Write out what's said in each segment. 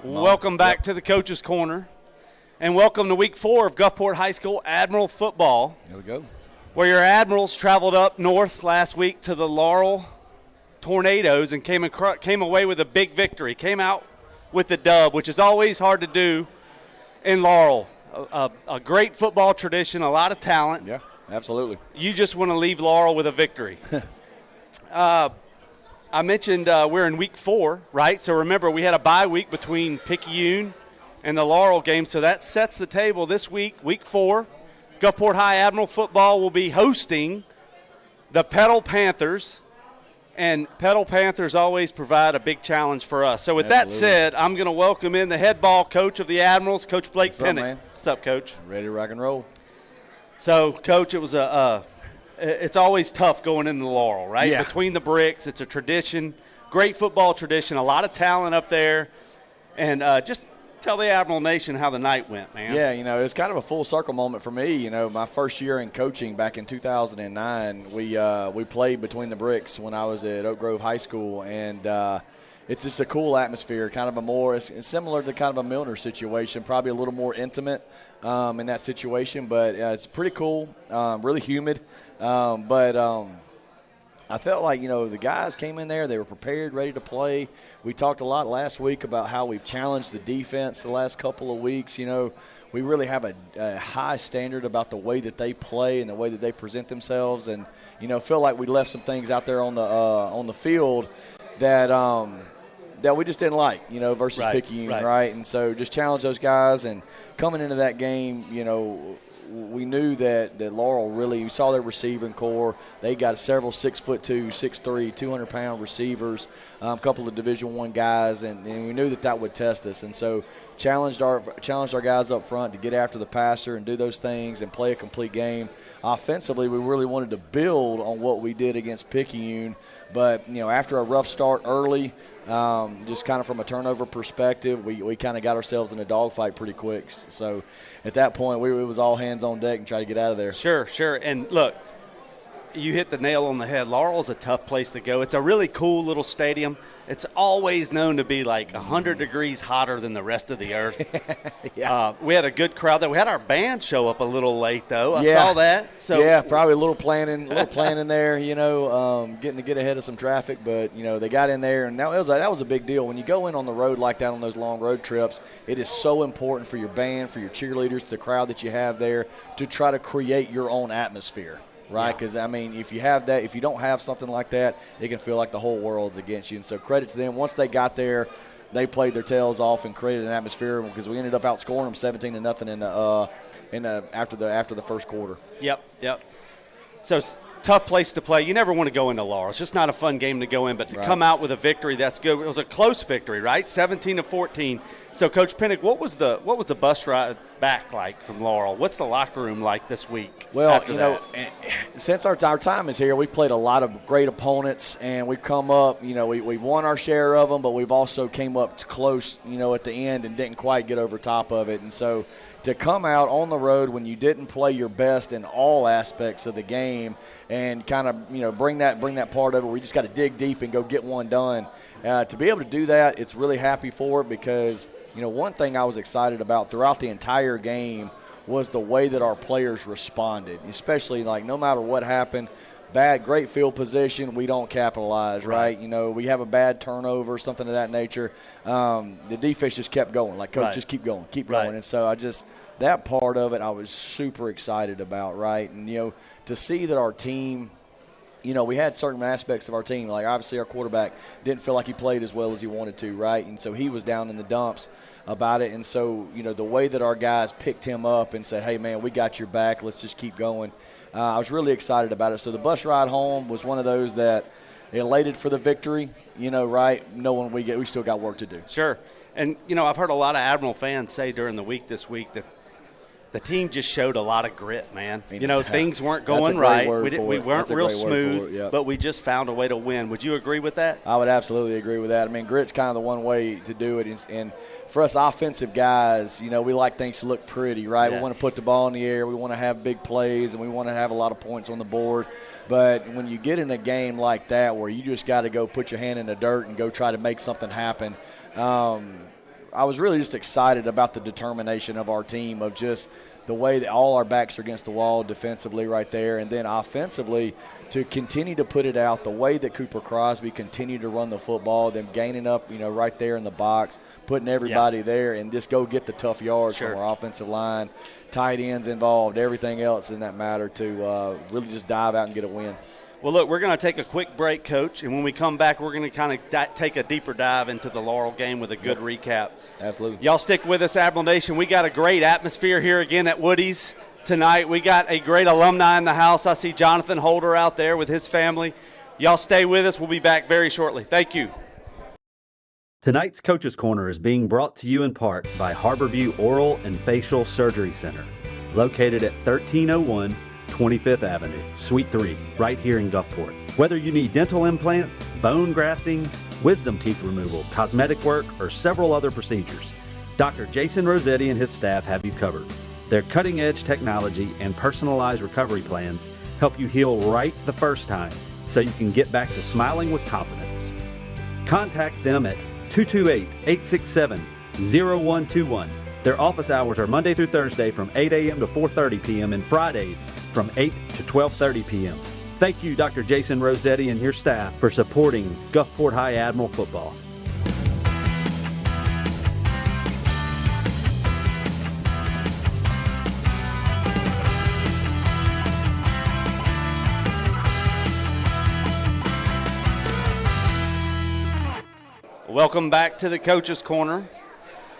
Welcome back to the Coach's Corner, and welcome to Week 4 of Gulfport High School Admiral football. There we go. Where your Admirals traveled up north last week to the Laurel Tornadoes and came away with a big victory. Came out with the dub, which is always hard to do in Laurel. A great football tradition, a lot of talent. Yeah, absolutely. You just want to leave Laurel with a victory. I mentioned we're in Week 4, right? So remember, we had a bye week between Picayune and the Laurel game, so that sets the table this week, Week 4. Gulfport High Admiral football will be hosting the Petal Panthers, and Petal Panthers always provide a big challenge for us. So with that said, I'm going to welcome in the head ball coach of the Admirals, Coach Blake Pennick. What's up, Coach? Ready to rock and roll. So, Coach, it was it's always tough going into Laurel, right? Yeah. Between the bricks, it's a tradition, great football tradition, a lot of talent up there. And just tell the Admiral Nation how the night went, man. Yeah, it's kind of a full circle moment for me. My first year in coaching back in 2009, we played between the bricks when I was at Oak Grove High School, and it's just a cool atmosphere, kind of it's similar to kind of a Milner situation, probably a little more intimate in that situation, but it's pretty cool, really humid. But I felt like, the guys came in there, they were prepared, ready to play. We talked a lot last week about how we've challenged the defense the last couple of weeks. We really have a high standard about the way that they play and the way that they present themselves, and, feel like we left some things out there on the field that we just didn't like, versus Picayune, right? And so just challenge those guys. And coming into that game, we knew that Laurel really, we saw their receiving core. They got several 6'2", 6'3", 200-pound receivers, a couple of Division I guys, and we knew that would test us. And so challenged our guys up front to get after the passer and do those things and play a complete game. Offensively, we really wanted to build on what we did against Picayune. But, after a rough start early, just kind of from a turnover perspective, we kind of got ourselves in a dogfight pretty quick. So at that point, it was all hands on deck and try to get out of there. Sure. And look, you hit the nail on the head. Laurel's a tough place to go. It's a really cool little stadium. It's always known to be like 100 degrees hotter than the rest of the earth. Yeah. We had a good crowd there. We had our band show up a little late, though. I saw that. So yeah, probably a little planning there, getting to get ahead of some traffic. But, they got in there, and that was a big deal. When you go in on the road like that on those long road trips, it is so important for your band, for your cheerleaders, the crowd that you have there, to try to create your own atmosphere. Right, because, if you have that, if you don't have something like that, it can feel like the whole world's against you. And so credit to them. Once they got there, they played their tails off and created an atmosphere because we ended up outscoring them 17-0 after the first quarter. Yep. So tough place to play. You never want to go into Laurel. It's just not a fun game to go in, but to come out with a victory, that's good. It was a close victory, right? 17-14. So, Coach Pennick, what was the bus ride back like from Laurel? What's the locker room like this week? Well, since our time is here, we've played a lot of great opponents, and we've come up. We've won our share of them, but we've also came up close, at the end and didn't quite get over top of it. And so, to come out on the road when you didn't play your best in all aspects of the game, and kind of bring that part of it, we just got to dig deep and go get one done. To be able to do that, it's really happy for it because, one thing I was excited about throughout the entire game was the way that our players responded, especially no matter what happened, great field position, we don't capitalize, right? We have a bad turnover, something of that nature. The defense just kept going, coach, just keep going. And so that part of it I was super excited about, right? And, to see that our team – we had certain aspects of our team, like obviously our quarterback didn't feel like he played as well as he wanted to, right? And so he was down in the dumps about it. And so, the way that our guys picked him up and said, hey, man, we got your back. Let's just keep going. I was really excited about it. So the bus ride home was one of those that elated for the victory, right? Knowing we still got work to do. Sure. And, I've heard a lot of Admiral fans say during the week this week that the team just showed a lot of grit, man. Things weren't going right. We weren't real smooth, but we just found a way to win. Would you agree with that? I would absolutely agree with that. Grit's kind of the one way to do it. And for us offensive guys, we like things to look pretty, right? Yeah. We want to put the ball in the air. We want to have big plays, and we want to have a lot of points on the board. But when you get in a game like that where you just got to go put your hand in the dirt and go try to make something happen, I was really just excited about the determination of our team, of just the way that all our backs are against the wall defensively right there, and then offensively to continue to put it out the way that Cooper Crosby continued to run the football, them gaining up, right there in the box, putting everybody there, and just go get the tough yards from our offensive line, tight ends involved, everything else in that matter to really just dive out and get a win. Well, look, we're going to take a quick break, Coach, and when we come back, we're going to kind of take a deeper dive into the Laurel game with a good recap. Absolutely. Y'all stick with us, Admiral Nation. We got a great atmosphere here again at Woody's tonight. We got a great alumni in the house. I see Jonathan Holder out there with his family. Y'all stay with us. We'll be back very shortly. Thank you. Tonight's Coach's Corner is being brought to you in part by Harborview Oral and Facial Surgery Center, located at 1301 25th Avenue, Suite 3, right here in Gulfport. Whether you need dental implants, bone grafting, wisdom teeth removal, cosmetic work, or several other procedures, Dr. Jason Rossetti and his staff have you covered. Their cutting-edge technology and personalized recovery plans help you heal right the first time so you can get back to smiling with confidence. Contact them at 228-867-0121. Their office hours are Monday through Thursday from 8 a.m. to 4:30 p.m. and Fridays from 8 to 12:30 p.m. Thank you, Dr. Jason Rossetti and your staff, for supporting Gulfport High Admiral football. Welcome back to the Coach's Corner.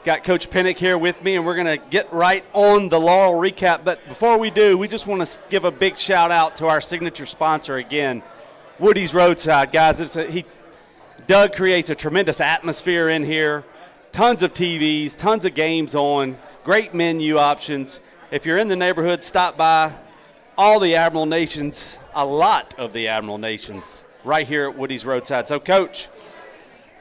Got Coach Pinnock here with me, and we're going to get right on the Laurel recap. But before we do, we just want to give a big shout-out to our signature sponsor again, Woody's Roadside. Guys, Doug creates a tremendous atmosphere in here, tons of TVs, tons of games on, great menu options. If you're in the neighborhood, stop by. All the Admiral Nations, a lot of the Admiral Nations, right here at Woody's Roadside. So, Coach,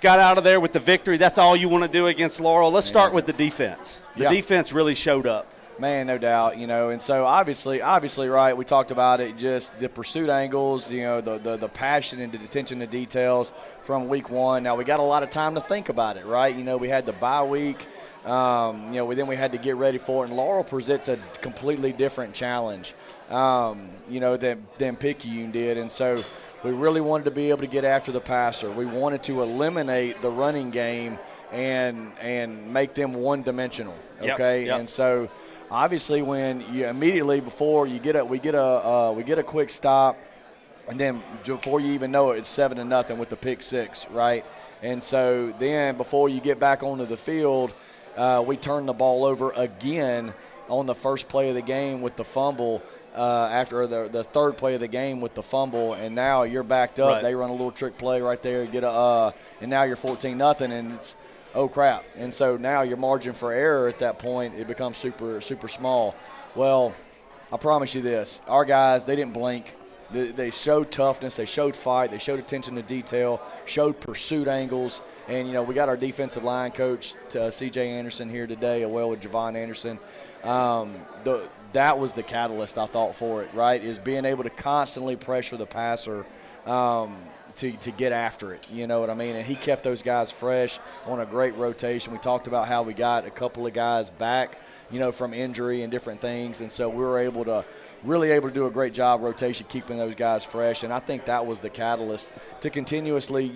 got out of there with the victory. That's all you want to do against Laurel. Let's start with the defense. The defense really showed up. Man, no doubt, and so obviously, right, we talked about it, just the pursuit angles, the passion and the attention to details from week one. Now, we got a lot of time to think about it, right? We had the bye week, then we had to get ready for it, and Laurel presents a completely different challenge, than Picayune did, and so we really wanted to be able to get after the passer. We wanted to eliminate the running game and make them one-dimensional, okay? Yep. And so obviously when you immediately before you get we get a quick stop, and then before you even know it, it's 7-0 with the pick six, right? And so then before you get back onto the field, we turn the ball over again on the first play of the game with the fumble. After the third play of the game with the fumble, and now you're backed up. Right. They run a little trick play right there, and now you're 14-0, and it's oh crap. And so now your margin for error at that point, it becomes super super small. Well, I promise you this: our guys, they didn't blink. They showed toughness, they showed fight, they showed attention to detail, showed pursuit angles, and we got our defensive line coach C.J. Anderson here today, as well with Javon Anderson. That was the catalyst, I thought, for it, right, is being able to constantly pressure the passer to get after it, you know what I mean? And he kept those guys fresh on a great rotation. We talked about how we got a couple of guys back, from injury and different things, and so we were able to do a great job rotation, keeping those guys fresh, and I think that was the catalyst to continuously,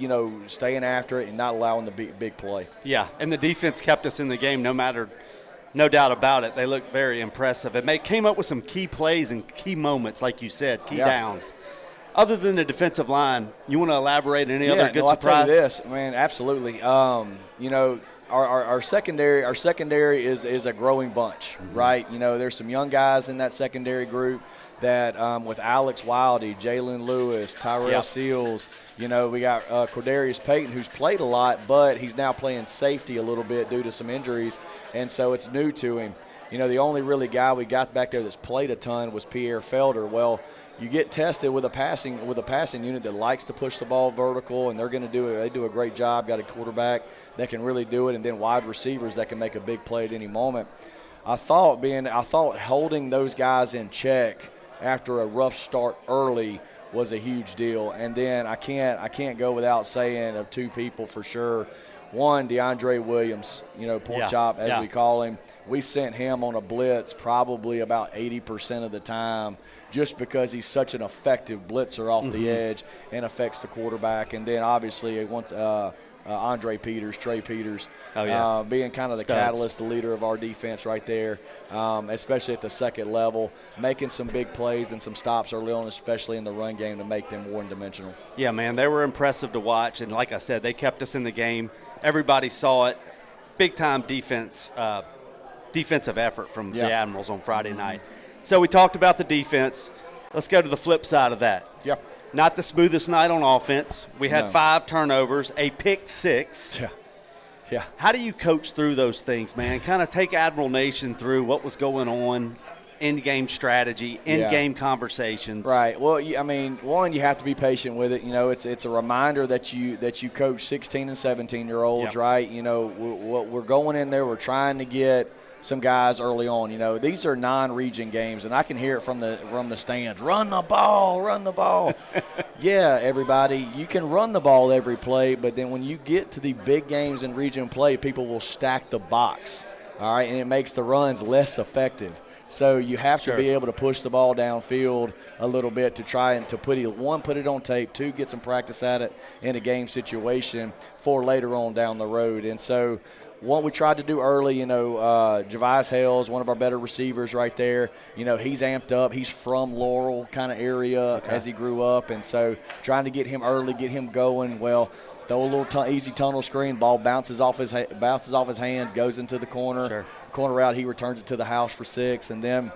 staying after it and not allowing the big play. Yeah, and the defense kept us in the game no doubt about it. They looked very impressive. And they came up with some key plays and key moments, like you said, key downs. Other than the defensive line, you want to elaborate on any other good surprise? I'll tell you this, man, absolutely. Our secondary is a growing bunch, right? There's some young guys in that secondary group that with Alex Wildy, Jalen Lewis, Tyrell Seals, we got Cordarius Payton, who's played a lot, but he's now playing safety a little bit due to some injuries, and so it's new to him. The only really guy we got back there that's played a ton was Pierre Felder. Well, you get tested with a passing unit that likes to push the ball vertical, and they're going to do it. They do a great job. Got a quarterback that can really do it, and then wide receivers that can make a big play at any moment. I thought holding those guys in check after a rough start early was a huge deal. And then I can't go without saying of two people for sure. One, DeAndre Williams, pork chop as we call him. We sent him on a blitz probably about 80% of the time just because he's such an effective blitzer off the edge and affects the quarterback. And then obviously once Trey Peters, being kind of the catalyst, the leader of our defense right there, especially at the second level, making some big plays and some stops early on, especially in the run game to make them one-dimensional. Yeah, man, they were impressive to watch. And like I said, they kept us in the game. Everybody saw it. Big-time defensive effort from the Admirals on Friday night. So we talked about the defense. Let's go to the flip side of that. Yep. Not the smoothest night on offense. We had 5 turnovers, a pick 6. Yeah. How do you coach through those things, man? Kind of take Admiral Nation through what was going on, in-game strategy, in-game conversations. Right. Well, I mean, one, you have to be patient with it. It's a reminder that you coach 16 and 17-year-olds, right? We're going in there, we're trying to get some guys early on. These are non-region games, and I can hear it from the stands. Run the ball. Yeah, everybody, you can run the ball every play, but then when you get to the big games in region play, people will stack the box, all right, and it makes the runs less effective. So you have to be able to push the ball downfield a little bit to try and to put it on tape, 2, get some practice at it in a game situation for later on down the road. And so what we tried to do early, Javice Hales, one of our better receivers right there, he's amped up. He's from Laurel kind of area as he grew up. And so trying to get him early, get him going. Well, throw a little easy tunnel screen, ball bounces off his hands, goes into the corner. Corner route, he returns it to the house for 6. And then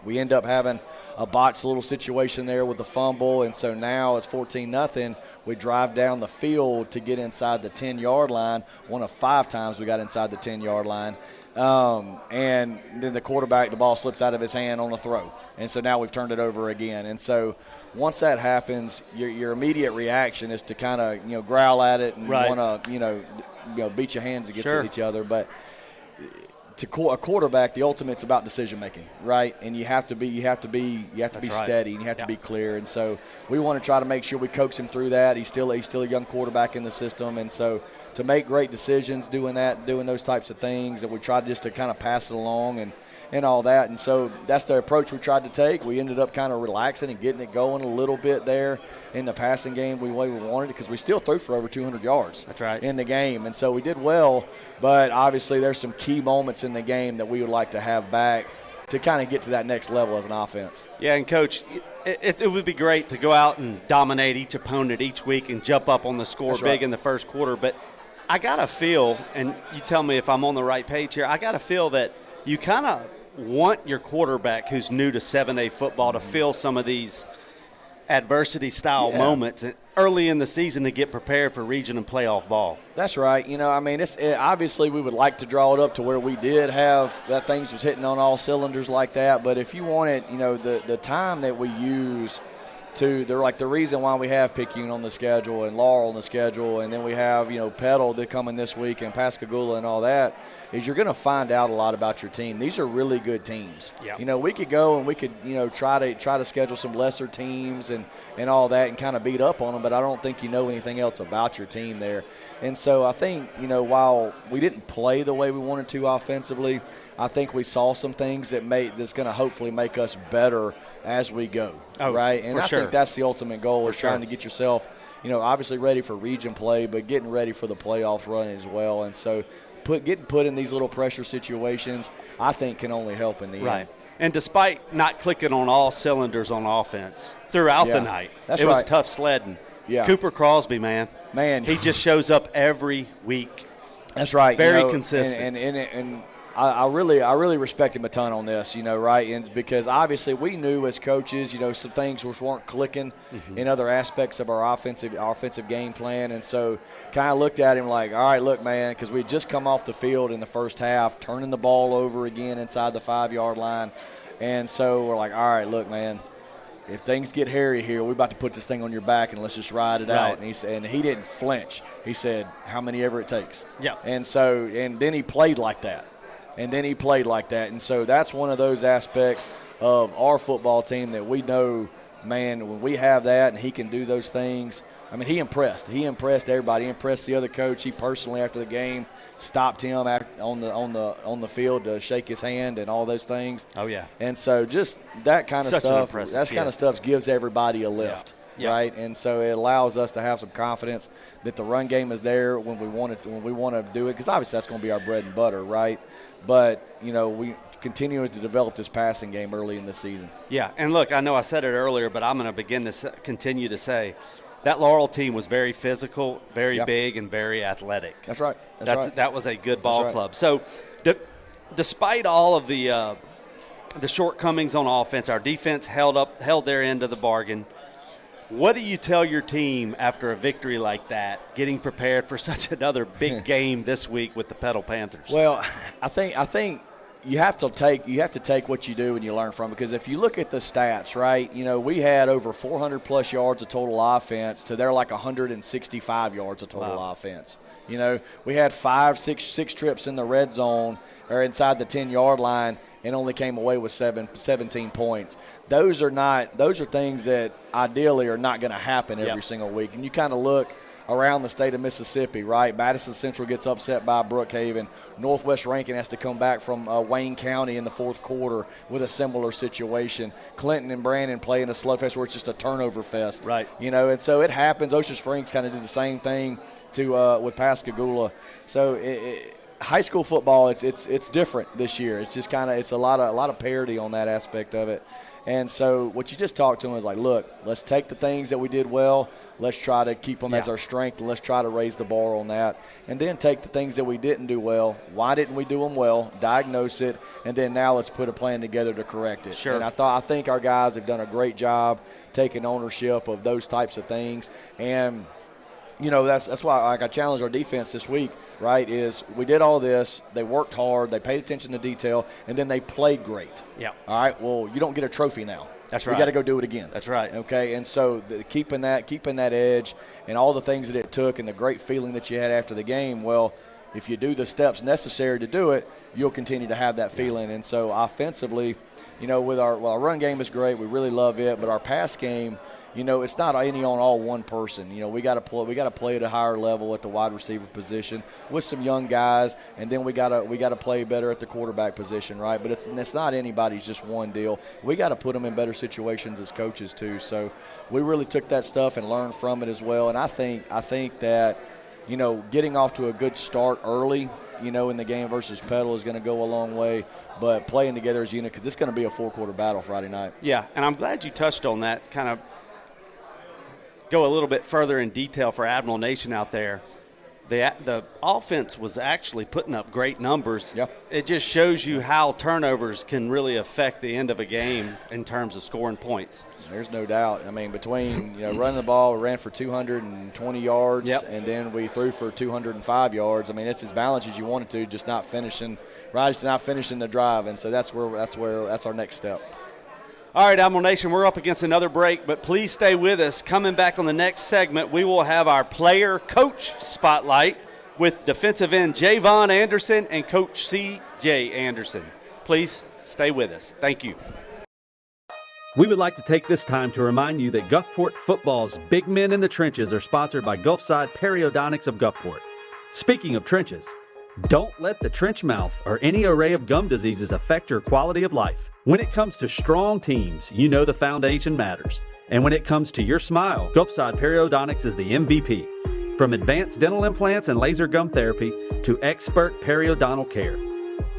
we end up having a botched little situation there with the fumble. And so now it's 14-0. We drive down the field to get inside the 10-yard line. One of 5 times we got inside the 10-yard line. And then the quarterback, the ball slips out of his hand on the throw. And so now we've turned it over again. And so once that happens, your immediate reaction is to kind of, growl at it and want to, beat your hands against each other. But to a quarterback, the ultimate's about decision making, right? And you have to be steady and you have to be clear. And so we want to try to make sure we coax him through that. He's still a young quarterback in the system, and so to make great decisions, doing those types of things, and we tried just to kind of pass it along and all that. And so that's the approach we tried to take. We ended up kind of relaxing and getting it going a little bit there in the passing game the way we wanted it, because we still threw for over 200 yards in the game. And so we did well, but obviously there's some key moments in the game that we would like to have back to kind of get to that next level as an offense. Yeah, and Coach, it would be great to go out and dominate each opponent each week and jump up on the score big in the first quarter. But I got to feel, and you tell me if I'm on the right page here, I got to feel that you kind of want your quarterback who's new to 7A football to feel some of these adversity-style moments early in the season to get prepared for region and playoff ball. That's right. Obviously we would like to draw it up to where we did have that things was hitting on all cylinders like that. But if you want it, the time that we use they're like the reason why we have Picayune on the schedule and Laurel on the schedule, and then we have Petal that coming this week and Pascagoula and all that, is you're going to find out a lot about your team. These are really good teams. We could go and we could try to schedule some lesser teams and all that and kind of beat up on them, but I don't think you know anything else about your team there. And so I think while we didn't play the way we wanted to offensively, I think we saw some things that's going to hopefully make us better as we go, right? And I think that's the ultimate goal, is trying to get yourself, obviously ready for region play, but getting ready for the playoff run as well. And so getting put in these little pressure situations, I think, can only help in the end. And despite not clicking on all cylinders on offense throughout the night, it was tough sledding. Yeah. Cooper Crosby, man, he just shows up every week. That's right. Very consistent. And I really respect him a ton on this, right? And because obviously we knew as coaches, some things which weren't clicking in other aspects of our offensive game plan. And so kind of looked at him like, all right, look, man, because we had just come off the field in the first half, turning the ball over again inside the 5-yard line. And so we're like, all right, look, man, if things get hairy here, we're about to put this thing on your back and let's just ride it out. And he didn't flinch. He said, how many ever it takes. Yeah. And then he played like that. And so that's one of those aspects of our football team that we know, man, when we have that and he can do those things, I mean, he impressed. He impressed everybody. He impressed the other coach. He personally, after the game, stopped him on the field to shake his hand and all those things. Oh yeah. And so just that kind of Such stuff. That kind of stuff gives everybody a lift. Yeah. Right, and so it allows us to have some confidence that the run game is there when we want to do it, because obviously that's going to be our bread and butter, right? But we continue to develop this passing game early in the season. Yeah, and look, I know I said it earlier, but I'm going to continue to say that Laurel team was very physical, very big, and very athletic. That's right. That was a good ball club. So, despite all of the shortcomings on offense, our defense held their end of the bargain. What do you tell your team after a victory like that, getting prepared for such another big game this week with the Petal Panthers? Well, I think you have to take what you do and you learn from it, because if you look at the stats, right, we had over 400 plus yards of total offense to their 165 yards of total offense. We had 6 trips in the red zone or inside the 10-yard line and only came away with 17 points. Those are things that ideally are not going to happen every single week. And you kind of look around the state of Mississippi, right? Madison Central gets upset by Brookhaven. Northwest Rankin has to come back from Wayne County in the fourth quarter with a similar situation. Clinton and Brandon play in a slugfest where it's just a turnover fest. Right. And so it happens. Ocean Springs kind of did the same thing with Pascagoula. So high school football, it's different this year. It's just it's a lot of parity on that aspect of it. And so what you just talked to them is look, let's take the things that we did well, let's try to keep them as our strength, and let's try to raise the bar on that. And then take the things that we didn't do well, why didn't we do them well, diagnose it, and then now let's put a plan together to correct it. Sure. And I think our guys have done a great job taking ownership of those types of things. And that's why I challenge our defense this week, right, is we did all this, they worked hard, they paid attention to detail, and then they played great. Yeah. All right, well, you don't get a trophy now. That's right. We got to go do it again. That's right. Okay, and so keeping that edge and all the things that it took and the great feeling that you had after the game, well, if you do the steps necessary to do it, you'll continue to have that feeling. And so offensively, with our run game is great, we really love it, but our pass game, it's not any on all one person. We got to play at a higher level at the wide receiver position with some young guys, and then we got to play better at the quarterback position, right? But it's not anybody's just one deal. We got to put them in better situations as coaches too. So we really took that stuff and learned from it as well. And I think that getting off to a good start early, in the game versus Petal is going to go a long way. But playing together as a unit, because it's going to be a 4-quarter battle Friday night. Yeah, and I'm glad you touched on that, kind of go a little bit further in detail for Admiral Nation out there. The offense was actually putting up great numbers. Yep. It just shows you how turnovers can really affect the end of a game in terms of scoring points. There's no doubt. I mean, between running the ball, we ran for 220 yards, and then we threw for 205 yards. I mean, it's as balanced as you wanted to, just not finishing the drive. And so that's our next step. All right, Admiral Nation, we're up against another break, but please stay with us. Coming back on the next segment, we will have our player-coach spotlight with defensive end Javon Anderson and Coach C.J. Anderson. Please stay with us. Thank you. We would like to take this time to remind you that Gulfport football's Big Men in the Trenches are sponsored by Gulfside Periodontics of Gulfport. Speaking of trenches, don't let the trench mouth or any array of gum diseases affect your quality of life. When it comes to strong teams, the foundation matters. And when it comes to your smile, Gulfside Periodontics is the MVP. From advanced dental implants and laser gum therapy to expert periodontal care,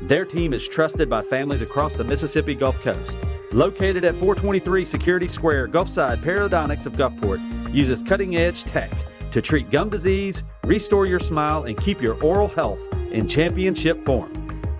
their team is trusted by families across the Mississippi Gulf Coast. Located at 423 Security Square, Gulfside Periodontics of Gulfport uses cutting-edge tech to treat gum disease, restore your smile, and keep your oral health in championship form.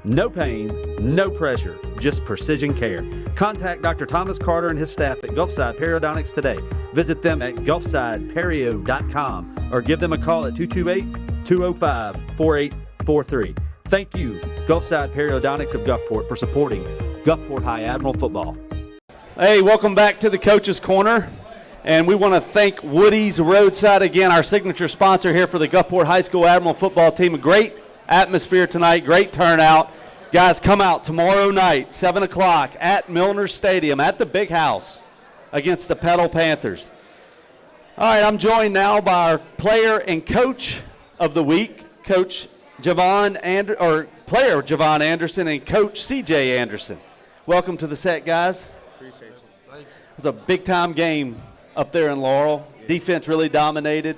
No pain, no pressure, just precision care. Contact Dr. Thomas Carter and his staff at Gulfside Periodontics today. Visit them at gulfsideperio.com or give them a call at 228-205-4843. Thank you, Gulfside Periodontics of Gulfport, for supporting Gulfport High Admiral football. Hey, welcome back to the Coach's Corner. And we want to thank Woody's Roadside again, our signature sponsor here for the Gulfport High School Admiral football team. A great atmosphere tonight, great turnout. Guys, come out tomorrow night, 7 o'clock at Milner Stadium at the Big House against the Petal Panthers. All right, I'm joined now by our player and coach of the week, Coach player Javon Anderson and Coach CJ Anderson. Welcome to the set, guys. Appreciate you. Thank you. It was a big-time game up there in Laurel. Defense really dominated.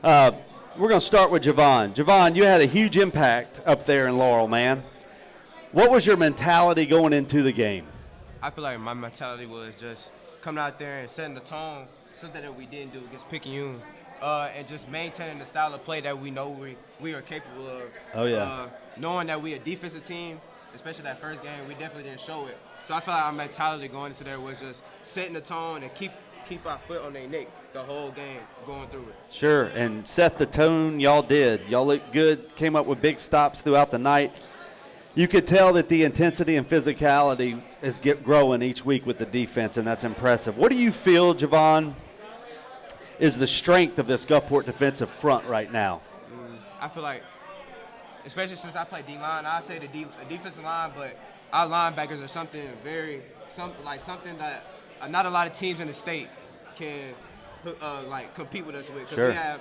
We're going to start with Javon. Javon, you had a huge impact up there in Laurel, man. What was your mentality going into the game? I feel like my mentality was just coming out there and setting the tone, something that we didn't do against Picayune, and just maintaining the style of play that we know we are capable of. Oh, yeah. Knowing that we a defensive team, especially that first game, we definitely didn't show it. So I feel like our mentality going into there was just setting the tone and keep our foot on their neck the whole game going through it. Sure, and set the tone y'all did. Y'all looked good, came up with big stops throughout the night. You could tell that the intensity and physicality is growing each week with the defense, and that's impressive. What do you feel, Javon, is the strength of this Gulfport defensive front right now? I feel like, especially since I play D-line, I say the defensive line, but our linebackers are something that not a lot of teams in the state can compete with us with. Because Sure. we have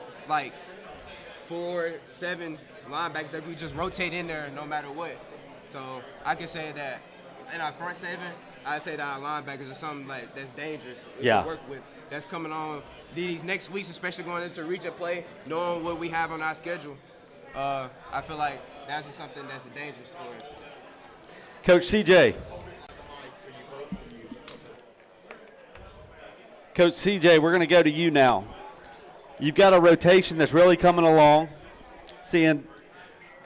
4-7 linebackers that we just rotate in there no matter what. So I can say that in our front seven, I say that our linebackers are something that's dangerous Yeah. to work with. That's coming on these next weeks, especially going into region play, knowing what we have on our schedule. I feel like that's just something that's dangerous for us. Coach CJ. Coach CJ, we're going to go to you now. You've got a rotation that's really coming along, seeing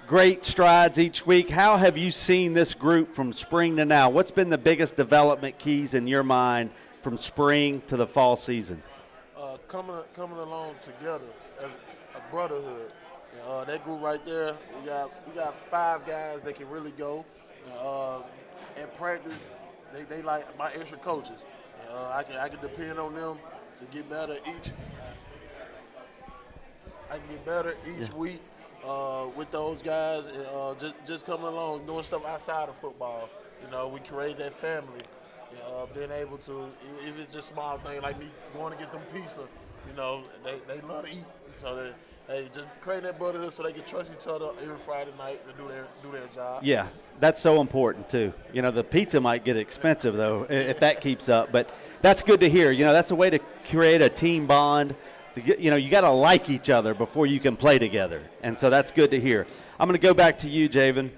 great strides each week. How have you seen this group from spring to now? What's been the biggest development keys in your mind from spring to the fall season? Coming along together as a brotherhood. That group right there, we got 5 guys that can really go. At practice, they like my extra coaches. I can depend on them to get better each. I can get better each week with those guys. Just coming along, doing stuff outside of football. We create that family. Being able to, if it's just small things like me going to get them pizza, they love to eat. So they just create that brotherhood so they can trust each other every Friday night to do their job. Yeah, that's so important too. The pizza might get expensive though if that keeps up, but that's good to hear. That's a way to create a team bond. You got to like each other before you can play together, and so that's good to hear. I'm going to go back to you, Javen.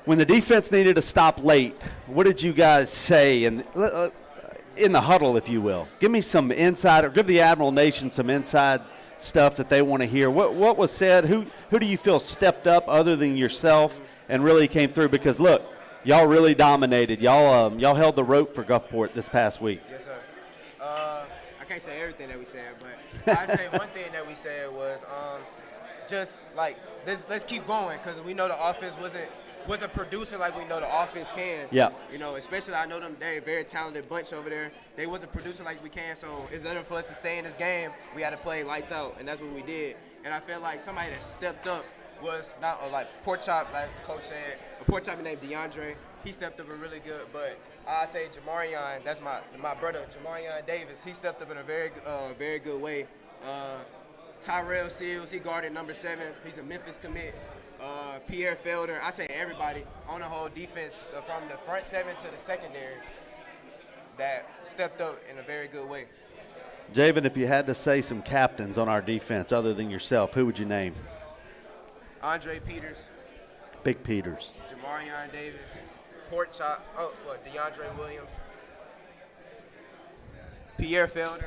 When the defense needed to stop late, what did you guys say in the huddle, if you will? Give me some insight, or give the Admiral Nation some inside stuff that they want to hear. What was said? Who do you feel stepped up other than yourself and really came through? Because look, y'all really dominated. Y'all held the rope for Gulfport this past week. Yes, sir. I can't say everything that we said, but I say one thing that we said was just like let's keep going, because we know the offense wasn't producing like we know the offense can. Yeah. Especially I know them, they're a very talented bunch over there. They wasn't producing like we can, so it's better for us to stay in this game. We had to play lights out, and that's what we did. And I feel like somebody that stepped up was not like Pork Chop, like Coach said. A Pork Chop named DeAndre. He stepped up and really good, but I say Jamarion, that's my brother, Jamarion Davis. He stepped up in a very good way. Tyrell Seals, he guarded number 7. He's a Memphis commit. Pierre Felder, I say everybody on the whole defense from the front 7 to the secondary that stepped up in a very good way. Javen, if you had to say some captains on our defense other than yourself, who would you name? Andre Peters. Big Peters. Jamarion Davis. Pork Chop. DeAndre Williams. Pierre Felder.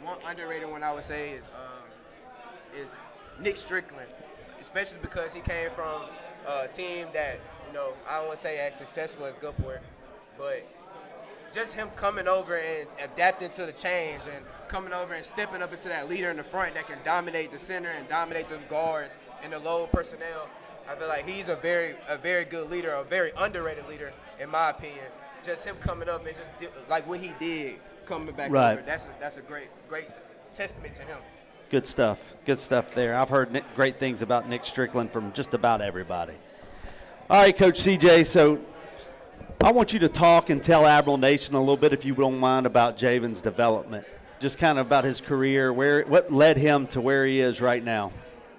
One underrated one I would say is Nick Strickland, especially because he came from a team that, I don't want to say as successful as Gulfport, but just him coming over and adapting to the change and coming over and stepping up into that leader in the front that can dominate the center and dominate the guards and the low personnel. I feel like he's a very good leader, a very underrated leader, in my opinion. Just him coming up and just like what he did coming back over. That's a great testament to him. Good stuff there. I've heard great things about Nick Strickland from just about everybody. All right, Coach CJ, so I want you to talk and tell Admiral Nation a little bit, if you don't mind, about Javen's development. just kind of about his career, what led him to where he is right now?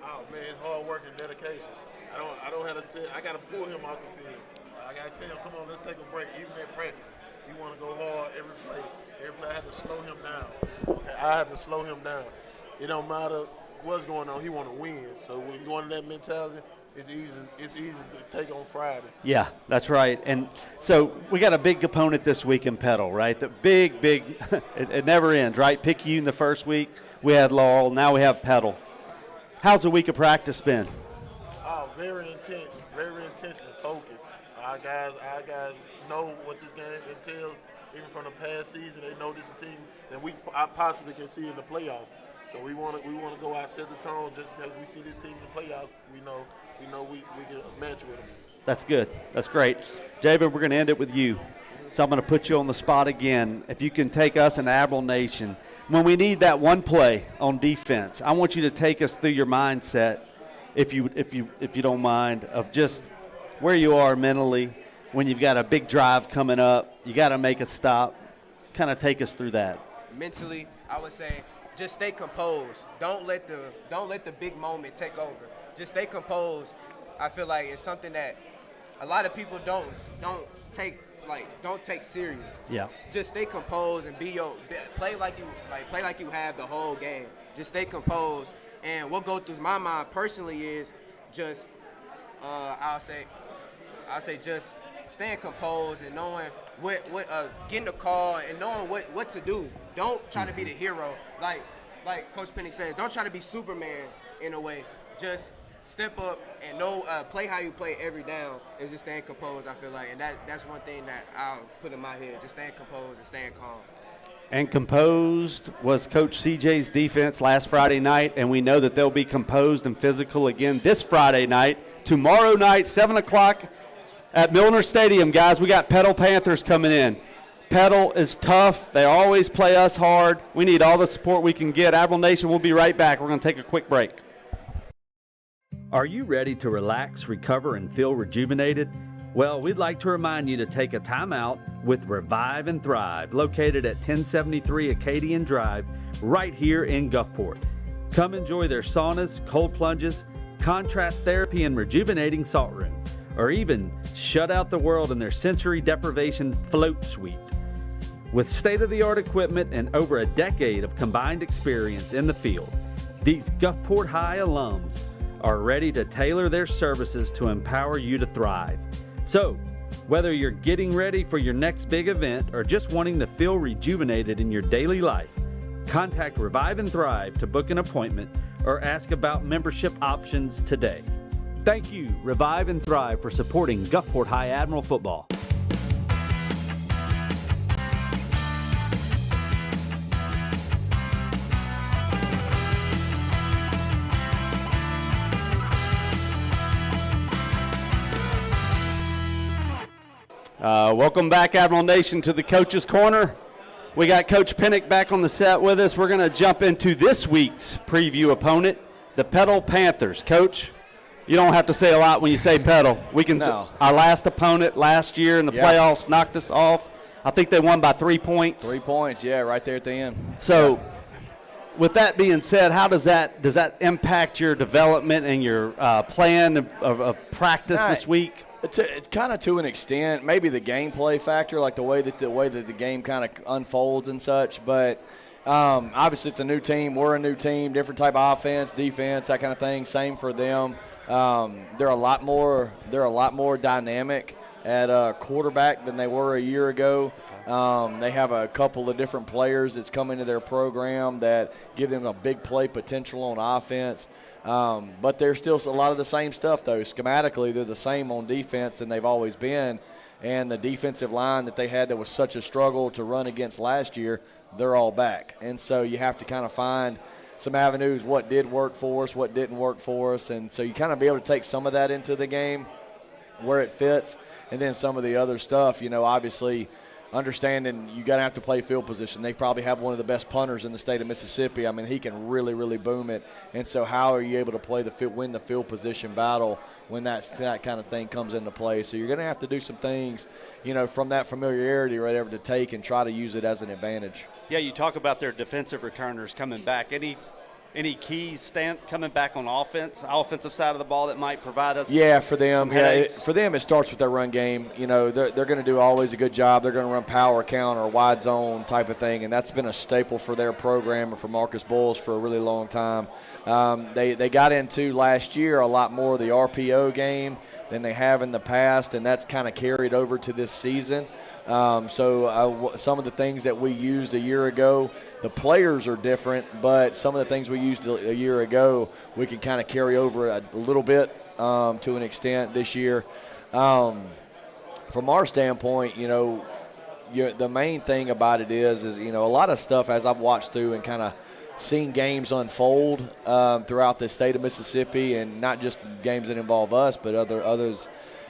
Oh man, it's hard work and dedication. I don't have to tell. I got to pull him out the field. I got to tell him, come on, let's take a break. Even at practice, he want to go hard every play. Every play, I had to slow him down. Okay, I had to slow him down. It don't matter what's going on. He want to win. So when you go into that mentality, it's easy to take on Friday. Yeah, that's right. And so we got a big opponent this week in Petal, right? The big, it never ends, right? Picayune the first week, we had Laurel, now we have Petal. How's the week of practice been? Oh, very intense and focused. Our guys know what this game entails. Even from the past season, they know this is a team that I possibly can see in the playoffs. So we want to go out, set the tone. Just as we see this team in the playoffs, we know we can match with them. That's good. That's great. Javen, we're going to end it with you. So I'm going to put you on the spot again. If you can take us in Admiral Nation, when we need that one play on defense, I want you to take us through your mindset, if you don't mind, of just where you are mentally when you've got a big drive coming up. You got to make a stop. Kind of take us through that. Mentally, I would say just stay composed. Don't let the big moment take over. Just stay composed. I feel like it's something that a lot of people don't take serious. Yeah. Just stay composed and play like you have the whole game. Just stay composed. And what goes through my mind personally is just I'll say just staying composed and knowing what getting the call and knowing what to do. Don't try to be the hero. Like Coach Pennick said, don't try to be Superman in a way. Just step up and play how you play every down is just staying composed, I feel like. And that's one thing that I'll put in my head, just staying composed and staying calm. And composed was Coach CJ's defense last Friday night, and we know that they'll be composed and physical again this Friday night. Tomorrow night, 7 o'clock at Milner Stadium, guys. We got Petal Panthers coming in. Petal is tough. They always play us hard. We need all the support we can get. Admiral Nation, we'll be right back. We're going to take a quick break. Are you ready to relax, recover, and feel rejuvenated? Well, we'd like to remind you to take a time out with Revive and Thrive, located at 1073 Acadian Drive, right here in Gulfport. Come enjoy their saunas, cold plunges, contrast therapy, and rejuvenating salt room, or even shut out the world in their sensory deprivation float suite. With state-of-the-art equipment and over a decade of combined experience in the field, these Gulfport High alums are ready to tailor their services to empower you to thrive. So, whether you're getting ready for your next big event or just wanting to feel rejuvenated in your daily life, contact Revive and Thrive to book an appointment or ask about membership options today. Thank you, Revive and Thrive, for supporting Gulfport High Admiral football. Welcome back, Admiral Nation, to the Coach's Corner. We got Coach Pennick back on the set with us. We're going to jump into this week's preview opponent, the Petal Panthers. Coach, you don't have to say a lot when you say Petal. We can. No. Our last opponent last year in the playoffs knocked us off. I think they won by 3 points. 3 points, yeah, right there at the end. So, with that being said, how does that impact your development and your plan of practice this week? It's kind of to an extent, maybe the gameplay factor, like the way that the game kind of unfolds and such. But obviously, it's a new team. We're a new team, different type of offense, defense, that kind of thing. Same for them. They're a lot more dynamic at quarterback than they were a year ago. They have a couple of different players that's come into their program that give them a big play potential on offense. But they're still a lot of the same stuff, though. Schematically, they're the same on defense than they've always been. And the defensive line that they had that was such a struggle to run against last year, they're all back. And so you have to kind of find some avenues, what did work for us, what didn't work for us. And so you kind of be able to take some of that into the game where it fits. And then some of the other stuff, obviously – understanding you got to have to play field position. They probably have one of the best punters in the state of Mississippi. I mean, he can really, really boom it. And so how are you able to win the field position battle when that kind of thing comes into play? So you're going to have to do some things, from that familiarity right over to take and try to use it as an advantage. Yeah, you talk about their defensive returners coming back. Any keys coming back on offensive side of the ball that might provide us? Yeah, for them, for them it starts with their run game. You know, they're going to do always a good job. They're going to run power count or wide zone type of thing, and that's been a staple for their program and for Marcus Bulls for a really long time. They got into last year a lot more of the RPO game than they have in the past, and that's kind of carried over to this season. So some of the things that we used a year ago, the players are different, but some of the things we used a year ago, we can kind of carry over a little bit to an extent this year. From our standpoint, you know, the main thing about it is, you know, a lot of stuff as I've watched through and kind of seen games unfold throughout the state of Mississippi, and not just games that involve us, but others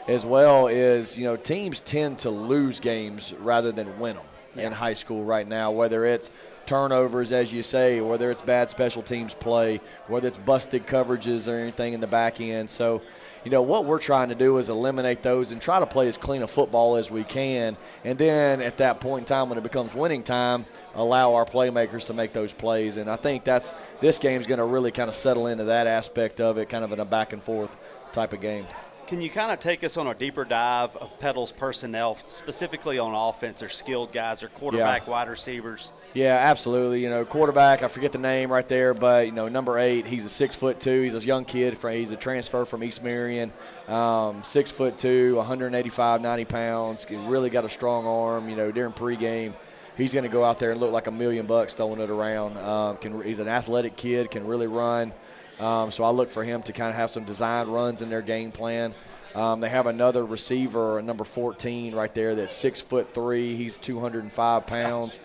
as well, is, you know, teams tend to lose games rather than win them in high school right now, whether it's turnovers, as you say, whether it's bad special teams play, whether it's busted coverages or anything in the back end. So, you know, what we're trying to do is eliminate those and try to play as clean a football as we can. And then at that point in time when it becomes winning time, allow our playmakers to make those plays. And I think this game's going to really kind of settle into that aspect of it, kind of in a back and forth type of game. Can you kind of take us on a deeper dive of Petal's personnel, specifically on offense, or skilled guys, or quarterback, wide receivers? Yeah, absolutely. You know, quarterback, I forget the name right there, but, you know, number 8, he's a 6'2". He's a young kid. He's a transfer from East Marion. 6'2", 185, 90 pounds. Really got a strong arm. You know, during pregame, he's going to go out there and look like $1 million throwing it around. He's an athletic kid, can really run. So I look for him to kind of have some designed runs in their game plan. They have another receiver, number 14 right there, that's 6'3". He's 205 pounds,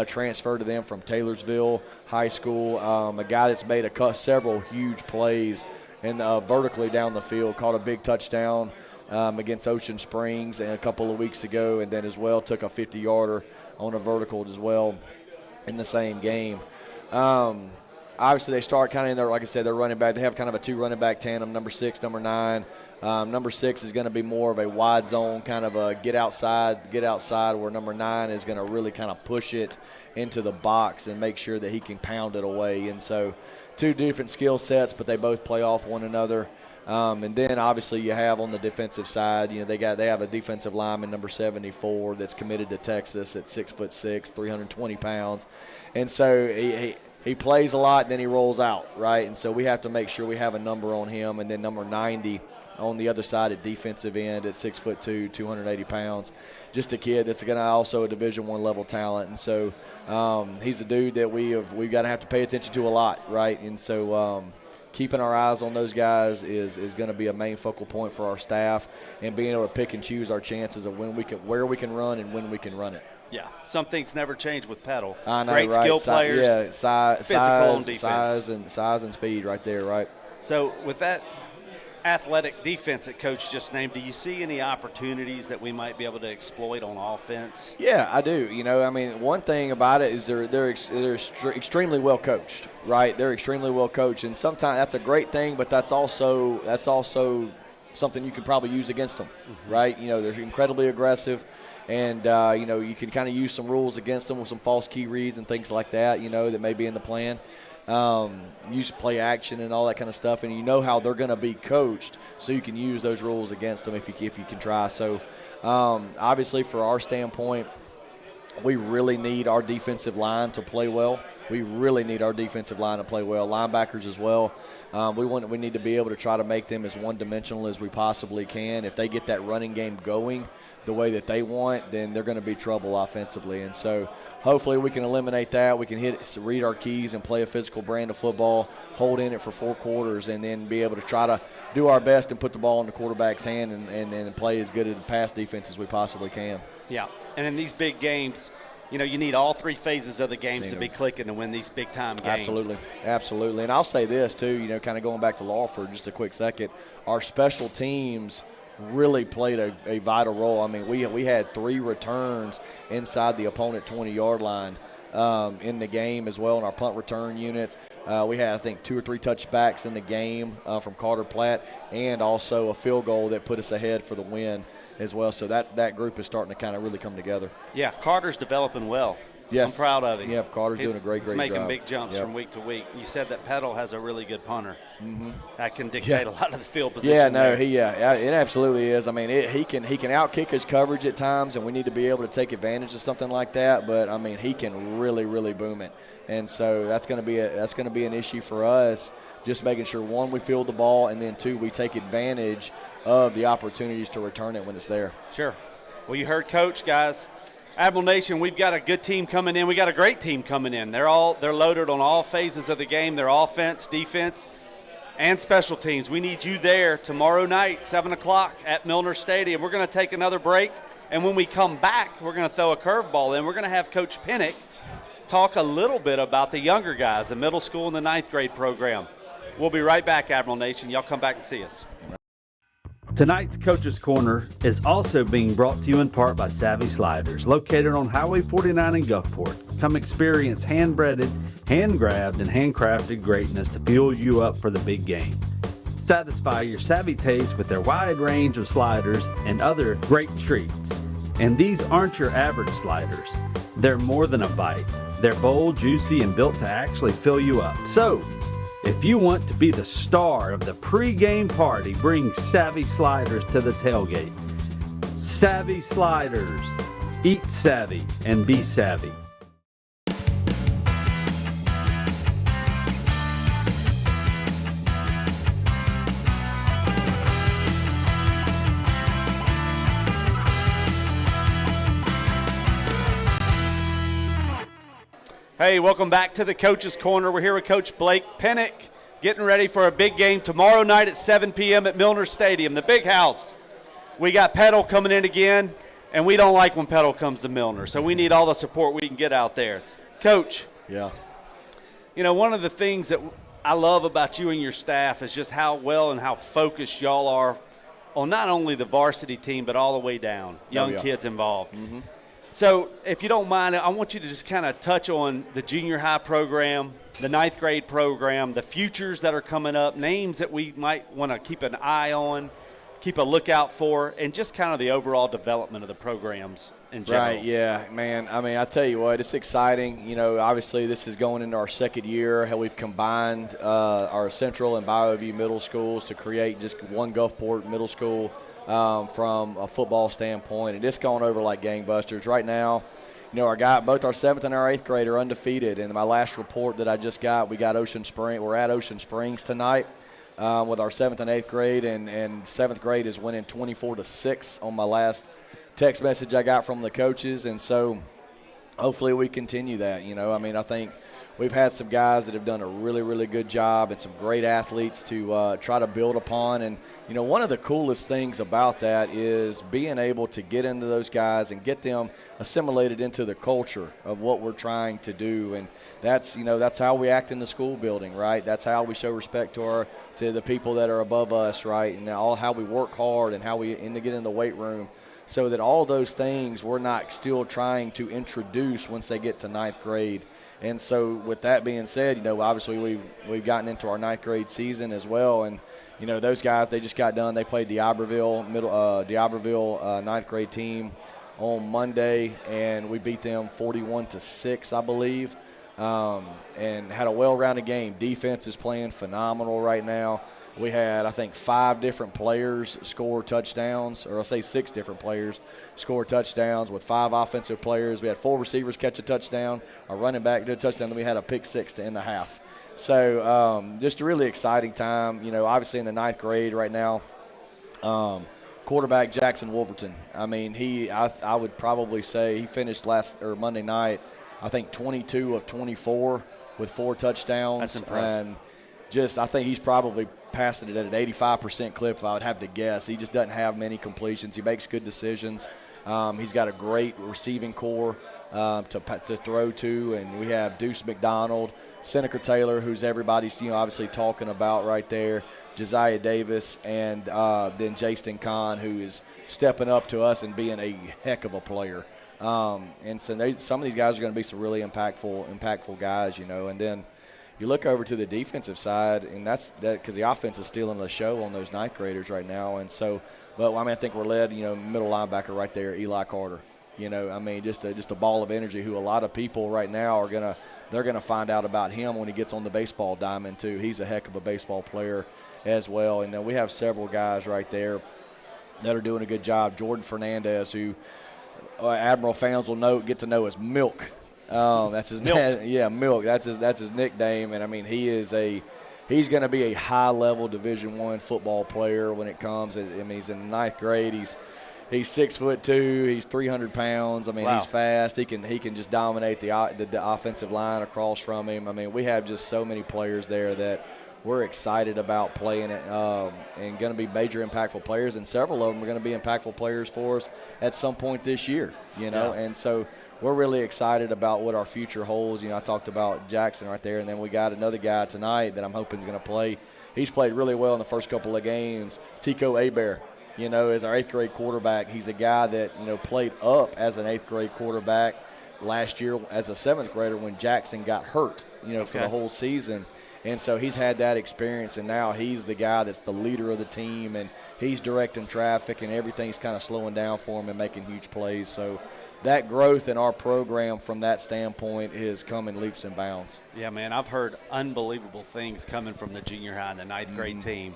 transferred to them from Taylorsville High School. A guy that's made several huge plays and vertically down the field, caught a big touchdown against Ocean Springs a couple of weeks ago, and then as well took a 50-yarder on a vertical as well in the same game. Obviously, they start kind of in there, like I said, they're running back. They have kind of a 2 running back tandem, number 6, number 9. Number 6 is going to be more of a wide zone, kind of a get outside, where number 9 is going to really kind of push it into the box and make sure that he can pound it away. And so 2 different skill sets, but they both play off one another. And then obviously you have on the defensive side, you know, they have a defensive lineman, number 74, that's committed to Texas at 6'6", 320 pounds. And so he plays a lot, then he rolls out, right? And so we have to make sure we have a number on him. And then number 90 on the other side at defensive end at 6'2", 280 pounds. Just a kid that's going to also a Division I level talent. And so he's a dude that we've got to have to pay attention to a lot, right? And so keeping our eyes on those guys is going to be a main focal point for our staff, and being able to pick and choose our chances of where we can run and when we can run it. Yeah, some things never change with Petal. I know, great right? skill players, physical on defense. Size and speed right there, right? So with that athletic defense that Coach just named, do you see any opportunities that we might be able to exploit on offense? Yeah, I do. You know, I mean, one thing about it is they're extremely well coached, right? They're extremely well coached, and sometimes that's a great thing, but that's also something you can probably use against them, right? You know, they're incredibly aggressive. And, you know, you can kind of use some rules against them with some false key reads and things like that, you know, that may be in the plan. Use play action and all that kind of stuff. And you know how they're going to be coached, so you can use those rules against them if you can try. So, obviously, for our standpoint, we really need our defensive line to play well. Linebackers as well. We need to be able to try to make them as one-dimensional as we possibly can. If they get that running game going the way that they want, then they're going to be trouble offensively. And so hopefully we can eliminate that. We can read our keys and play a physical brand of football, hold in it for 4 quarters, and then be able to try to do our best and put the ball in the quarterback's hand and play as good a pass defense as we possibly can. Yeah, and in these big games, you know, you need all 3 phases of the games to be clicking to win these big-time games. Absolutely. And I'll say this, too, you know, kind of going back to Laurel for just a quick second, our special teams really played a vital role. I mean, we had 3 returns inside the opponent 20-yard line in the game as well in our punt return units. We had, I think, 2 or 3 touchbacks in the game from Carter Platt, and also a field goal that put us ahead for the win as well. So that group is starting to kind of really come together. Yeah, Carter's developing well. Yes. I'm proud of him. Yeah, Carter's doing a great job. He's making big jumps from week to week. You said that Petal has a really good punter. Mm-hmm. That can dictate a lot of the field position. Yeah, no, there. it absolutely is. I mean, he can outkick his coverage at times, and we need to be able to take advantage of something like that. But I mean, he can really, really boom it, and so that's going to be an issue for us. Just making sure, one, we field the ball, and then two, we take advantage of the opportunities to return it when it's there. Sure. Well, you heard Coach, guys. Admiral Nation, we've got a good team coming in. We got a great team coming in. They're loaded on all phases of the game. Their offense, defense, and special teams. We need you there tomorrow night, 7 o'clock at Milner Stadium. We're going to take another break, and when we come back, we're going to throw a curveball in. We're going to have Coach Pinnock talk a little bit about the younger guys, the middle school and the ninth grade program. We'll be right back, Admiral Nation. Y'all come back and see us. Tonight's Coach's Corner is also being brought to you in part by Savvy Sliders, located on Highway 49 in Gulfport. Come experience hand-breaded, hand-grabbed, and handcrafted greatness to fuel you up for the big game. Satisfy your savvy taste with their wide range of sliders and other great treats. And these aren't your average sliders. They're more than a bite. They're bold, juicy, and built to actually fill you up. So, if you want to be the star of the pre-game party, bring Savvy Sliders to the tailgate. Savvy Sliders. Eat savvy and be savvy. Hey, welcome back to the Coach's Corner. We're here with Coach Blake Pinnock, getting ready for a big game tomorrow night at 7 p.m. at Milner Stadium, the big house. We got Petal coming in again, and we don't like when Petal comes to Milner, so we need all the support we can get out there. Coach, Yeah. you know, one of the things that I love about you and your staff is just how well and how focused y'all are on not only the varsity team but all the way down, young kids involved. Mm-hmm. So if you don't mind, I want you to just kind of touch on the junior high program, the ninth grade program, the futures that are coming up, names that we might want to keep an eye on, keep a lookout for, and just kind of the overall development of the programs in general. Right, yeah, man. I mean, I tell you what, it's exciting. You know, obviously this is going into our second year, how we've combined our Central and BioView middle schools to create just one Gulfport middle school from a football standpoint. And it's gone over like gangbusters. Right now, you know, both our 7th and our 8th grade are undefeated. And my last report that I just got, we're at Ocean Springs tonight with our 7th and 8th grade, and 7th grade is winning 24-6 on my last text message I got from the coaches. And so hopefully we continue that. You know, I mean, I think we've had some guys that have done a really, really good job and some great athletes to try to build upon. And, you know, one of the coolest things about that is being able to get into those guys and get them assimilated into the culture of what we're trying to do. And that's, you know, that's how we act in the school building, right? That's how we show respect to the people that are above us, right? And how we work hard and how we get in the weight room. So that all those things we're not still trying to introduce once they get to 9th grade. And so with that being said, you know, obviously we've gotten into our 9th grade season as well. And, you know, those guys, they just got done. They played the D'Iberville 9th grade team on Monday, and we beat them 41-6, I believe, and had a well-rounded game. Defense is playing phenomenal right now. We had, I think, 5 different players score touchdowns, or I'll say 6 different players score touchdowns with 5 offensive players. We had 4 receivers catch a touchdown, a running back do a touchdown, then we had a pick 6 to end the half. So just a really exciting time. You know, obviously in the 9th grade right now, quarterback Jackson Wolverton. I mean, I would probably say he finished Monday night, I think 22 of 24 with 4 touchdowns. That's impressive. And I think he's probably passing it at an 85% clip, if I would have to guess. He just doesn't have many completions. He makes good decisions. He's got a great receiving core to throw to, and we have Deuce McDonald, Seneca Taylor, who's everybody's, you know, obviously talking about right there, Josiah Davis, and then Jaston Kahn, who is stepping up to us and being a heck of a player. And so some of these guys are going to be some really impactful guys, you know. And then you look over to the defensive side, and that's because the offense is stealing the show on those 9th graders right now. And so, but I mean, I think we're led, you know, middle linebacker right there, Eli Carter. You know, I mean, just a ball of energy who a lot of people right now they're gonna find out about him when he gets on the baseball diamond too. He's a heck of a baseball player as well. And we have several guys right there that are doing a good job. Jordan Fernandez, who Admiral fans will get to know as Milk. That's his name. Yeah, Milk. That's his nickname. And I mean, he's going to be a high-level Division I football player when it comes. I mean, he's in the ninth grade. He's 6'2". He's 300 pounds. I mean, He's fast. He can just dominate the offensive line across from him. I mean, we have just so many players there that we're excited about playing it and going to be major impactful players. And several of them are going to be impactful players for us at some point this year. You know, and so we're really excited about what our future holds. You know, I talked about Jackson right there, and then we got another guy tonight that I'm hoping is going to play. He's played really well in the first couple of games. Tico Abear, you know, is our 8th grade quarterback. He's a guy that, you know, played up as an 8th grade quarterback last year as a 7th grader when Jackson got hurt, you know, for the whole season. And so he's had that experience, and now he's the guy that's the leader of the team, and he's directing traffic, and everything's kind of slowing down for him and making huge plays. So that growth in our program from that standpoint is coming leaps and bounds. Yeah, man, I've heard unbelievable things coming from the junior high and the 9th grade team.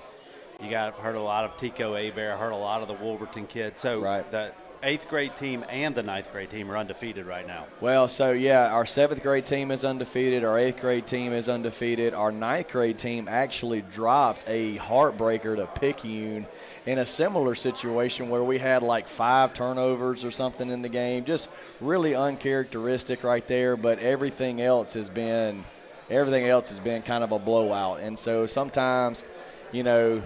I've heard a lot of Tico Abear, heard a lot of the Wolverton kids. So the 8th grade team and the 9th grade team are undefeated right now. Well, so our 7th grade team is undefeated. Our 8th grade team is undefeated. Our 9th grade team actually dropped a heartbreaker to Picayune in a similar situation where we had like 5 turnovers or something in the game. Just really uncharacteristic right there, but everything else has been kind of a blowout. And so sometimes, you know,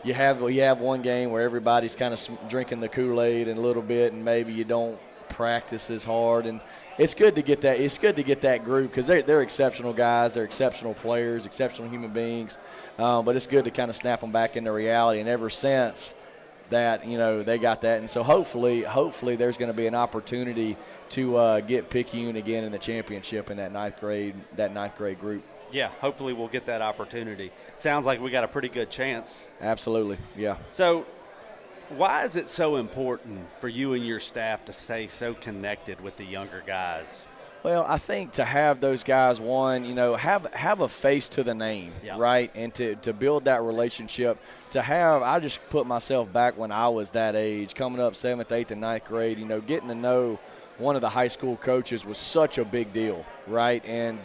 you have one game where everybody's kind of drinking the Kool-Aid and a little bit, and maybe you don't practice as hard. And it's good to get that. It's good to get that group because they're exceptional guys, they're exceptional players, exceptional human beings. But it's good to kind of snap them back into reality. And ever since that, you know, they got that. And so hopefully there's going to be an opportunity to get Picayune again in the championship in that 9th grade group. Yeah, hopefully we'll get that opportunity. Sounds like we got a pretty good chance. Absolutely, yeah. So why is it so important for you and your staff to stay so connected with the younger guys? Well, I think to have those guys, one, you know, have a face to the name, right? And to build that relationship, I just put myself back when I was that age, coming up 7th, 8th, and 9th grade, you know, getting to know one of the high school coaches was such a big deal, right? And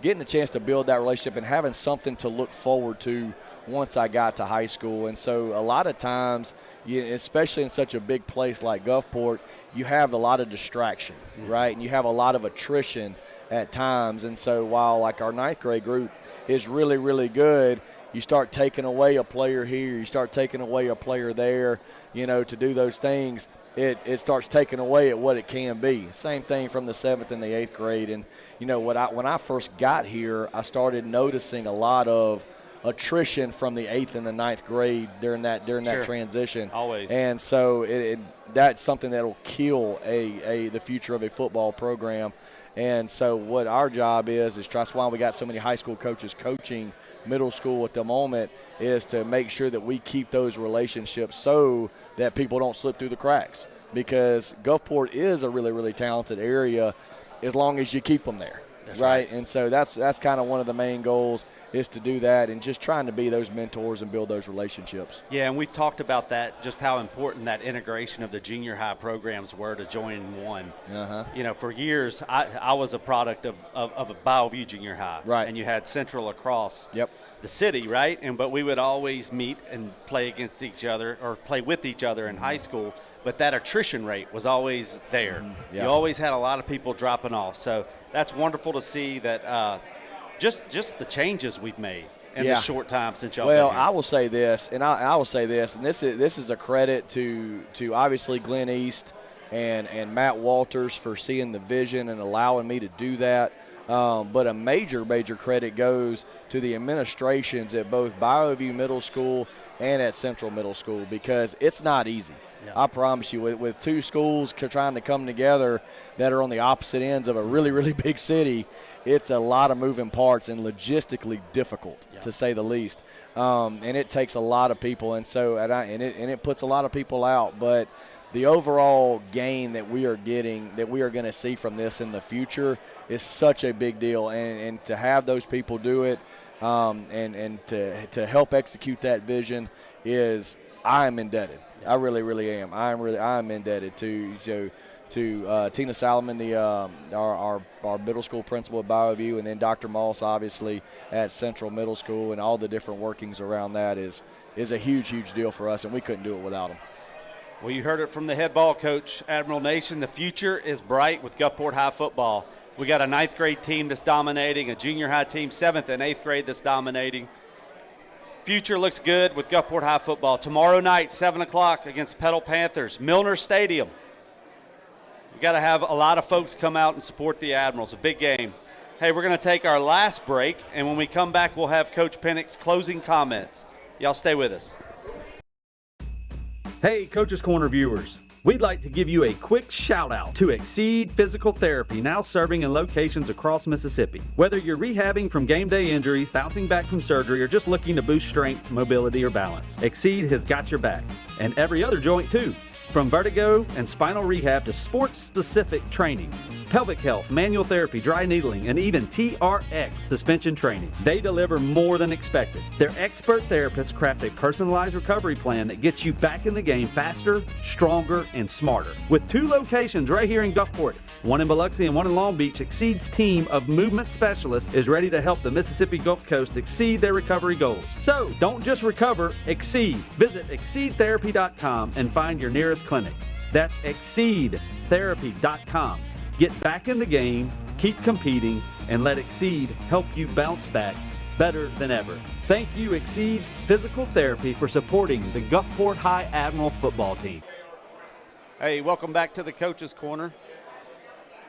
getting a chance to build that relationship and having something to look forward to once I got to high school. And so a lot of times, especially in such a big place like Gulfport, you have a lot of distraction, right? And you have a lot of attrition at times. And so while like our 9th grade group is really, really good, you start taking away a player here, you start taking away a player there, you know, to do those things. It starts taking away at what it can be. Same thing from the 7th and the 8th grade. And, you know, when I first got here, I started noticing a lot of attrition from the 8th and the 9th grade during that transition. Always. And so that's something that will kill the future of a football program. And so what our job is that's why we got so many high school coaches coaching middle school at the moment, is to make sure that we keep those relationships so that people don't slip through the cracks, because Gulfport is a really, really talented area as long as you keep them there. That's right. And so that's kind of one of the main goals, is to do that and just trying to be those mentors and build those relationships. Yeah, and we've talked about that, just how important that integration of the junior high programs were to join one. You know, for years, I was a product of a Bellevue Junior High. Right. And you had Central across the city, right? But we would always meet and play against each other or play with each other in high school. But that attrition rate was always there. You always had a lot of people dropping off. So that's wonderful to see that just the changes we've made in the short time since y'all been here. I will say this, and this is a credit to obviously Glenn East and Matt Walters for seeing the vision and allowing me to do that. But a major credit goes to the administrations at both Bellevue Middle School and at Central Middle School, because it's not easy. I promise you, with two schools trying to come together that are on the opposite ends of a really, really big city, it's a lot of moving parts and logistically difficult, to say the least. And it takes a lot of people, and so it puts a lot of people out. But the overall gain that we are getting, that we are going to see from this in the future is such a big deal. And to have those people do it and to help execute that vision I'm indebted. I really, really am. I'm indebted to Tina Salomon, our middle school principal at Bayou, and then Dr. Moss, obviously, at Central Middle School, and all the different workings around that is a huge, huge deal for us, and we couldn't do it without them. Well, you heard it from the head ball coach, Admiral Nation. The future is bright with Gulfport High football. We got a 9th grade team that's dominating, a junior high team, 7th and 8th grade that's dominating. Future looks good with Gulfport High football. Tomorrow night, 7 o'clock against Petal Panthers, Milner Stadium. We got to have a lot of folks come out and support the Admirals. A big game. Hey, we're going to take our last break, and when we come back, we'll have Coach Pennick's closing comments. Y'all stay with us. Hey, Coach's Corner viewers. We'd like to give you a quick shout out to Exceed Physical Therapy, now serving in locations across Mississippi. Whether you're rehabbing from game day injuries, bouncing back from surgery, or just looking to boost strength, mobility, or balance, Exceed has got your back. And every other joint too. From vertigo and spinal rehab to sports-specific training, pelvic health, manual therapy, dry needling, and even TRX suspension training. They deliver more than expected. Their expert therapists craft a personalized recovery plan that gets you back in the game faster, stronger, and smarter. With 2 locations right here in Gulfport, one in Biloxi and one in Long Beach, Exceed's team of movement specialists is ready to help the Mississippi Gulf Coast exceed their recovery goals. So don't just recover, exceed. Visit exceedtherapy.com and find your nearest clinic. That's exceedtherapy.com. Get back in the game, keep competing, and let Exceed help you bounce back better than ever. Thank you, Exceed Physical Therapy, for supporting the Gulfport High Admiral football team. Hey, welcome back to the Coach's Corner.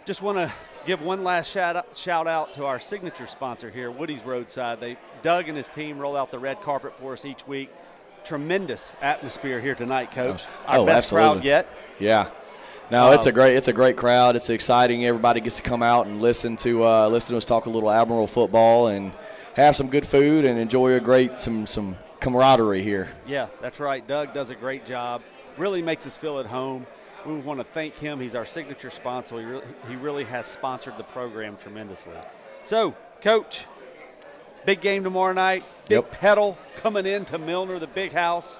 Just want to give one last shout out to our signature sponsor here, Woody's Roadside. Doug and his team roll out the red carpet for us each week. Tremendous atmosphere here tonight, Coach. Our best absolutely. crowd yet. Yeah. No, it's a great crowd. It's exciting. Everybody gets to come out and listen to us talk a little Admiral football and have some good food and enjoy some camaraderie here. Yeah, that's right. Doug does a great job. Really makes us feel at home. We want to thank him. He's our signature sponsor. He really has sponsored the program tremendously. So, Coach, big game tomorrow night. Big Petal coming into Milner, the big house.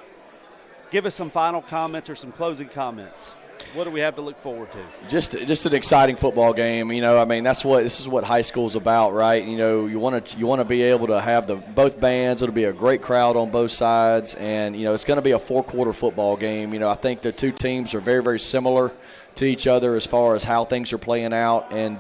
Give us some final comments or some closing comments. What do we have to look forward to? Just an exciting football game. You know, I mean, this is what high school's about, right? You know, you want to be able to have both bands. It'll be a great crowd on both sides, and you know, it's going to be a 4-quarter football game. You know, I think the two teams are very, very similar to each other as far as how things are playing out, and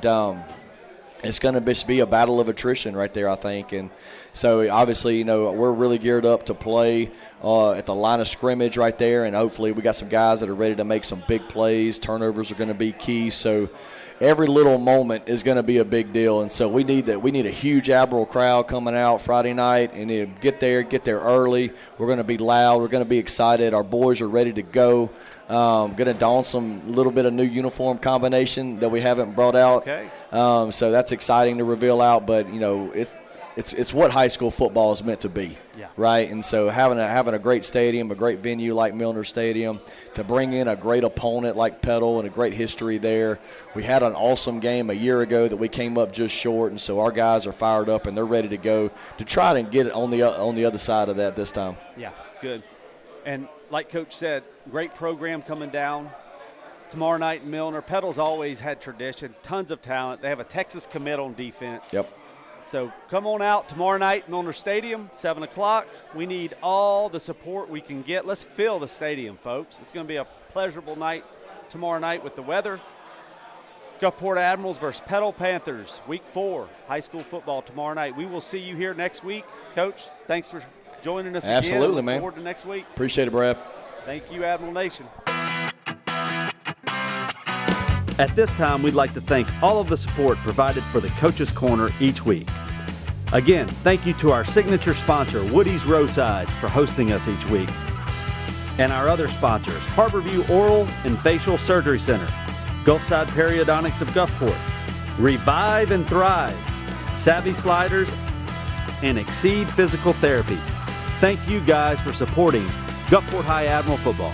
it's going to be a battle of attrition right there, I think. And so, obviously, you know, we're really geared up to play at the line of scrimmage right there, and hopefully we got some guys that are ready to make some big plays. Turnovers are going to be key. So every little moment is going to be a big deal, and so we need a huge Admiral crowd coming out Friday night, and get there early. We're going to be loud. We're going to be excited. Our boys are ready to go. Going to don some little bit of new uniform combination that we haven't brought out. Okay. So that's exciting to reveal out, but you know, it's what high school football is meant to be, right? And so having a great stadium, a great venue like Milner Stadium, to bring in a great opponent like Petal and a great history there. We had an awesome game a year ago that we came up just short, and so our guys are fired up and they're ready to go to try and get it on the other side of that this time. Yeah, good. And like Coach said, great program coming down tomorrow night in Milner. Petal's always had tradition, tons of talent. They have a Texas commit on defense. Yep. So come on out tomorrow night, Milner Stadium, 7 o'clock. We need all the support we can get. Let's fill the stadium, folks. It's going to be a pleasurable night tomorrow night with the weather. Gulfport Admirals versus Petal Panthers, Week 4, high school football tomorrow night. We will see you here next week. Coach, thanks for joining us again. Absolutely, man. Look forward to next week. Appreciate it, Brad. Thank you, Admiral Nation. At this time, we'd like to thank all of the support provided for the Coach's Corner each week. Again, thank you to our signature sponsor, Woody's Roadside, for hosting us each week. And our other sponsors, Harborview Oral and Facial Surgery Center, Gulfside Periodontics of Gulfport, Revive and Thrive, Savvy Sliders, and Exceed Physical Therapy. Thank you guys for supporting Gulfport High Admiral football.